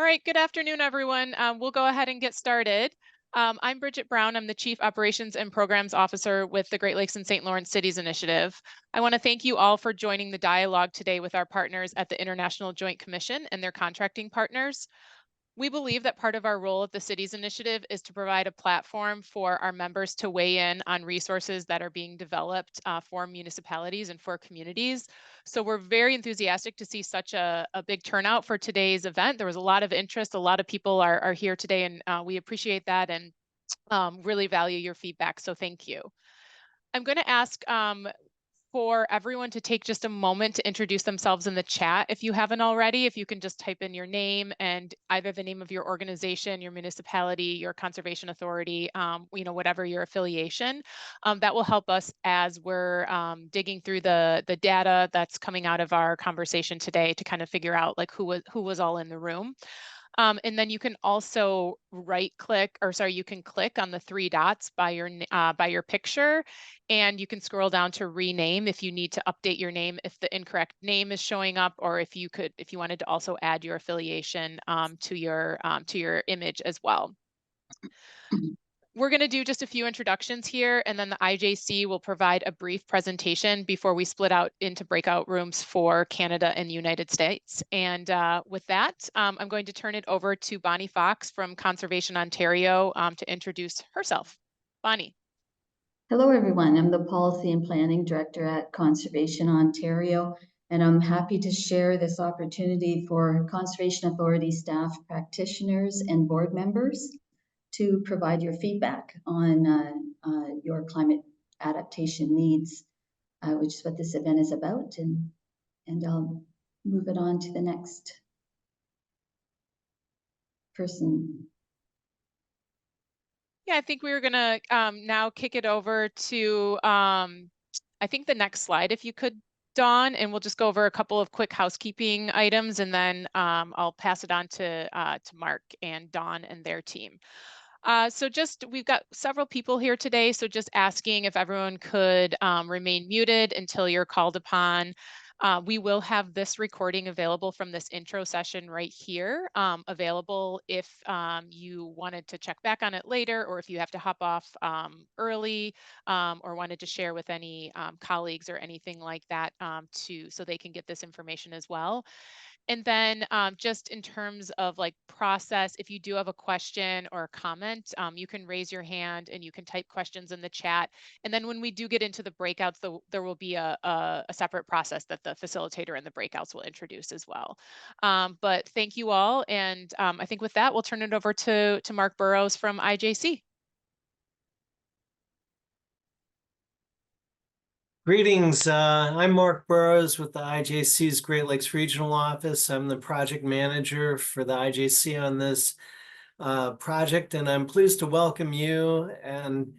All right, good afternoon, everyone. We'll go ahead and get started. I'm Bridget Brown. I'm the Chief Operations and Programs Officer with the Great Lakes and St. Lawrence Cities Initiative. I want to thank you all for joining the dialogue today with our partners at the International Joint Commission and their contracting partners. We believe that part of our role at the Cities Initiative is to provide a platform for our members to weigh in on resources that are being developed for municipalities and for communities. So we're very enthusiastic to see such a big turnout for today's event. There was a lot of interest. A lot of people are here today, and we appreciate that and really value your feedback. So thank you. I'm going to ask for everyone to take just a moment to introduce themselves in the chat. If you haven't already, if you can just type in your name and either the name of your organization, your municipality, your conservation authority, whatever your affiliation, that will help us as we're digging through the data that's coming out of our conversation today to kind of figure out like who was all in the room. And then you can also you can click on the three dots by your picture, and you can scroll down to rename if you need to update your name if the incorrect name is showing up, or if you wanted to also add your affiliation to your image as well. We're going to do just a few introductions here, and then the IJC will provide a brief presentation before we split out into breakout rooms for Canada and the United States. And with that, I'm going to turn it over to Bonnie Fox from Conservation Ontario to introduce herself. Bonnie. Hello, everyone. I'm the Policy and Planning Director at Conservation Ontario, and I'm happy to share this opportunity for Conservation Authority staff, practitioners, and board members to provide your feedback on your climate adaptation needs, which is what this event is about. And I'll move it on to the next person. Yeah, I think we were going to now kick it over to, I think the next slide, if you could, Dawn, and we'll just go over a couple of quick housekeeping items, and then I'll pass it on to Mark and Dawn and their team. We've got several people here today, so just asking if everyone could remain muted until you're called upon. We will have this recording available from this intro session right here, available if you wanted to check back on it later, or if you have to hop off early, or wanted to share with any colleagues or anything like that so they can get this information as well. And then just in terms of like process, if you do have a question or a comment, you can raise your hand and you can type questions in the chat. And then when we do get into the breakouts, there will be a separate process that the facilitator in the breakouts will introduce as well. But thank you all. And I think with that, we'll turn it over to Mark Burrows from IJC. Greetings, I'm Mark Burrows with the IJC's Great Lakes Regional Office. I'm the project manager for the IJC on this project, and I'm pleased to welcome you and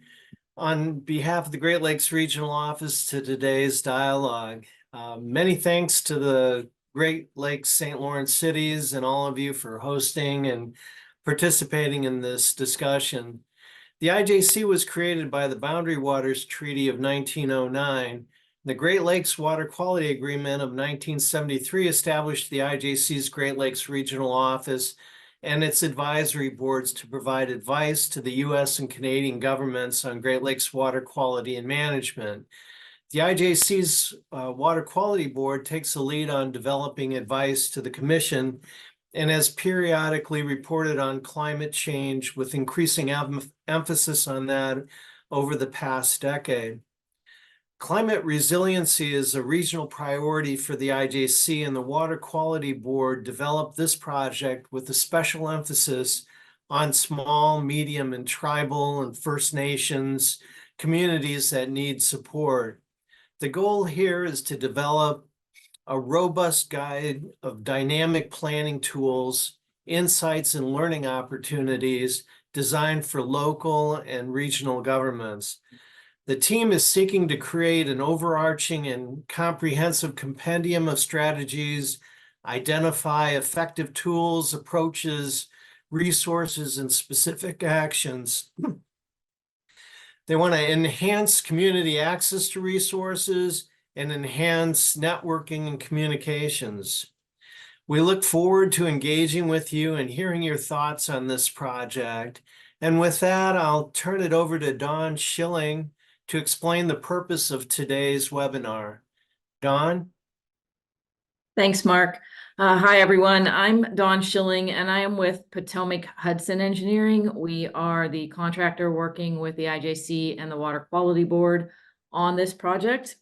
on behalf of the Great Lakes Regional Office to today's dialogue. Many thanks to the Great Lakes St. Lawrence cities and all of you for hosting and participating in this discussion. The IJC was created by the Boundary Waters Treaty of 1909. The Great Lakes Water Quality Agreement of 1973 established the IJC's Great Lakes Regional Office and its advisory boards to provide advice to the U.S. and Canadian governments on Great Lakes water quality and management. The IJC's Water Quality Board takes the lead on developing advice to the Commission and has periodically reported on climate change with increasing emphasis on that over the past decade. Climate resiliency is a regional priority for the IJC, and the Water Quality Board developed this project with a special emphasis on small, medium, and tribal and First Nations communities that need support. The goal here is to develop a robust guide of dynamic planning tools, insights, and learning opportunities designed for local and regional governments. The team is seeking to create an overarching and comprehensive compendium of strategies, identify effective tools, approaches, resources, and specific actions. They want to enhance community access to resources and enhance networking and communications. We look forward to engaging with you and hearing your thoughts on this project. And with that, I'll turn it over to Dawn Schilling to explain the purpose of today's webinar. Dawn? Thanks, Mark. Hi, everyone. I'm Dawn Schilling, and I am with Potomac Hudson Engineering. We are the contractor working with the IJC and the Water Quality Board on this project.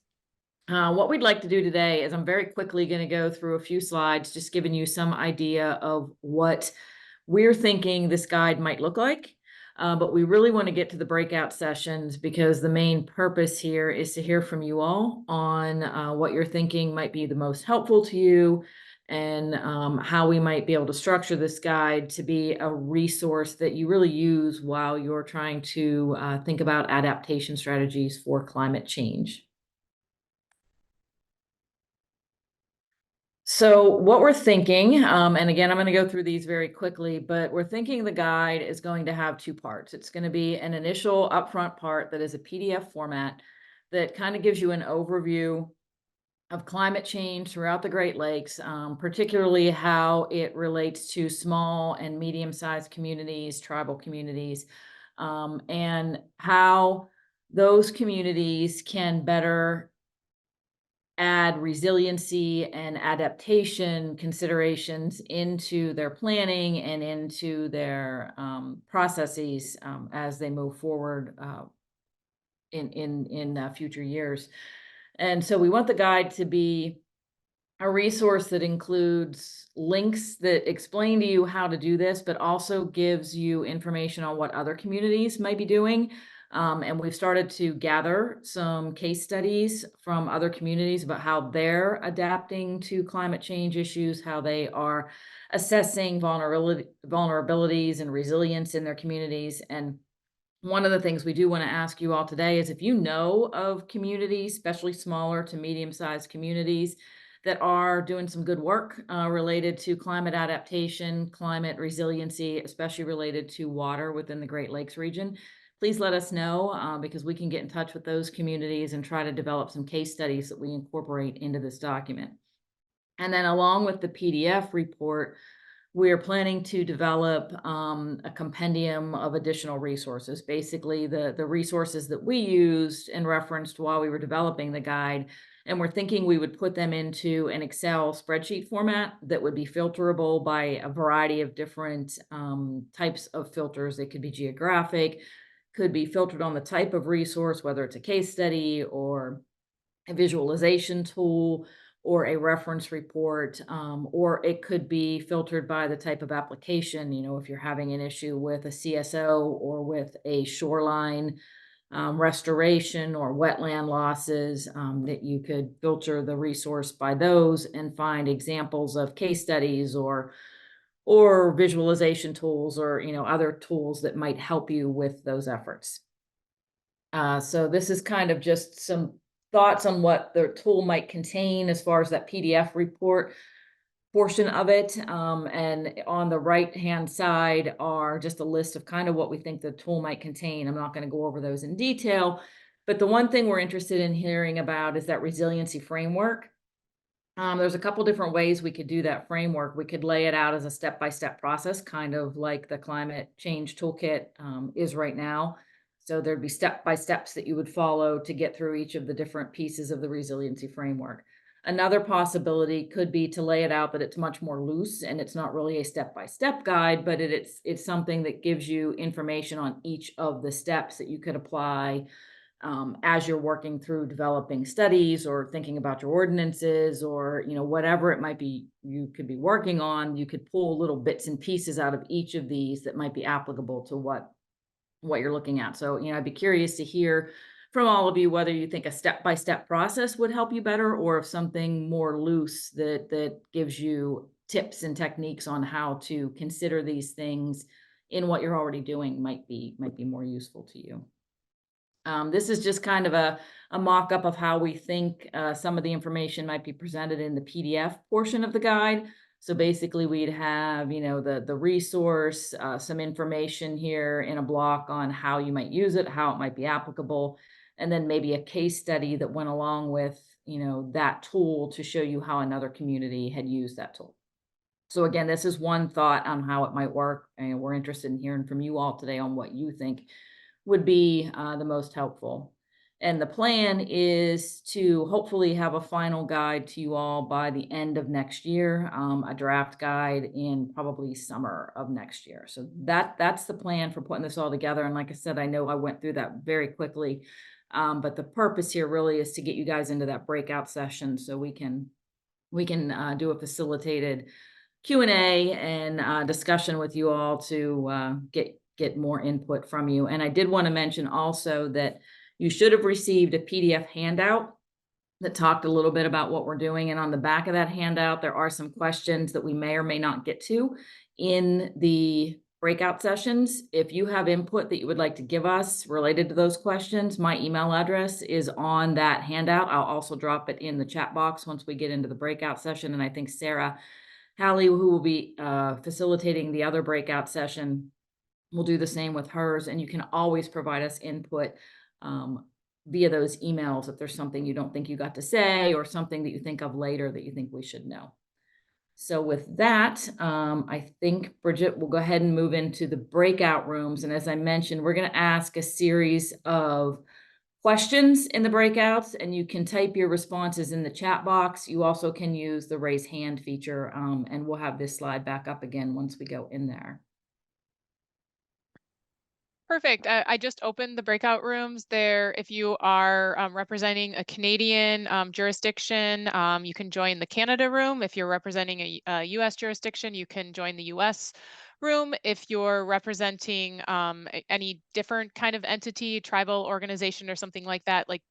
What we'd like to do today is I'm very quickly going to go through a few slides, just giving you some idea of what we're thinking this guide might look like. But we really want to get to the breakout sessions because the main purpose here is to hear from you all on what you're thinking might be the most helpful to you and how we might be able to structure this guide to be a resource that you really use while you're trying to think about adaptation strategies for climate change. So what we're thinking, and again, I'm going to go through these very quickly, but we're thinking the guide is going to have two parts. It's going to be an initial upfront part that is a PDF format that kind of gives you an overview of climate change throughout the Great Lakes, particularly how it relates to small and medium-sized communities, tribal communities, and how those communities can better add resiliency and adaptation considerations into their planning and into their processes as they move forward in future years. And so we want the guide to be a resource that includes links that explain to you how to do this, but also gives you information on what other communities might be doing. And we've started to gather some case studies from other communities about how they're adapting to climate change issues, how they are assessing vulnerabilities and resilience in their communities. And one of the things we do want to ask you all today is if you know of communities, especially smaller to medium-sized communities, that are doing some good work related to climate adaptation, climate resiliency, especially related to water within the Great Lakes region, please let us know because we can get in touch with those communities and try to develop some case studies that we incorporate into this document. And then along with the PDF report, we are planning to develop a compendium of additional resources, basically the resources that we used and referenced while we were developing the guide. And we're thinking we would put them into an Excel spreadsheet format that would be filterable by a variety of different types of filters. They could be geographic, could be filtered on the type of resource, whether it's a case study or a visualization tool or a reference report, or it could be filtered by the type of application. You know, if you're having an issue with a CSO or with a shoreline restoration or wetland losses, that you could filter the resource by those and find examples of case studies or visualization tools or, you know, other tools that might help you with those efforts. So this is kind of just some thoughts on what the tool might contain as far as that PDF report portion of it. And on the right-hand side are just a list of kind of what we think the tool might contain. I'm not going to go over those in detail, but the one thing we're interested in hearing about is that resiliency framework. There's a couple different ways we could do that framework. We could lay it out as a step-by-step process, kind of like the climate change toolkit is right now. So there'd be step-by-steps that you would follow to get through each of the different pieces of the resiliency framework. Another possibility could be to lay it out that it's much more loose and it's not really a step-by-step guide, but it's something that gives you information on each of the steps that you could apply as you're working through developing studies or thinking about your ordinances or, you know, whatever it might be you could be working on. You could pull little bits and pieces out of each of these that might be applicable to what you're looking at. So, you know, I'd be curious to hear from all of you whether you think a step-by-step process would help you better, or if something more loose that gives you tips and techniques on how to consider these things in what you're already doing might be more useful to you. This is just kind of a mock-up of how we think some of the information might be presented in the PDF portion of the guide. So basically we'd have, you know, the resource, some information here in a block on how you might use it, how it might be applicable, and then maybe a case study that went along with, you know, that tool to show you how another community had used that tool. So again, this is one thought on how it might work, and we're interested in hearing from you all today on what you think would be the most helpful. And the plan is to hopefully have a final guide to you all by the end of next year, a draft guide in probably summer of next year. So that's the plan for putting this all together. And like I said, I know I went through that very quickly, but the purpose here really is to get you guys into that breakout session so we can do a facilitated Q&A and discussion with you all to get more input from you. And I did want to mention also that you should have received a PDF handout that talked a little bit about what we're doing. And on the back of that handout, there are some questions that we may or may not get to in the breakout sessions. If you have input that you would like to give us related to those questions, my email address is on that handout. I'll also drop it in the chat box once we get into the breakout session. And I think Sarah Hallie, who will be facilitating the other breakout session, will do the same with hers. And you can always provide us input via those emails if there's something you don't think you got to say or something that you think of later that you think we should know. So with that, I think, Bridget, we'll go ahead and move into the breakout rooms. And as I mentioned, we're going to ask a series of questions in the breakouts, and you can type your responses in the chat box. You also can use the raise hand feature, and we'll have this slide back up again once we go in there. Perfect. I just opened the breakout rooms there. If you are representing a Canadian jurisdiction, you can join the Canada room. If you're representing a US jurisdiction, you can join the US room. If you're representing any different kind of entity, tribal organization or something like that, like,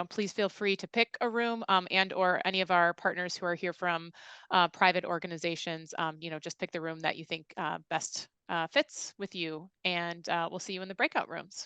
please feel free to pick a room and or any of our partners who are here from private organizations, just pick the room that you think best fits with you, and we'll see you in the breakout rooms.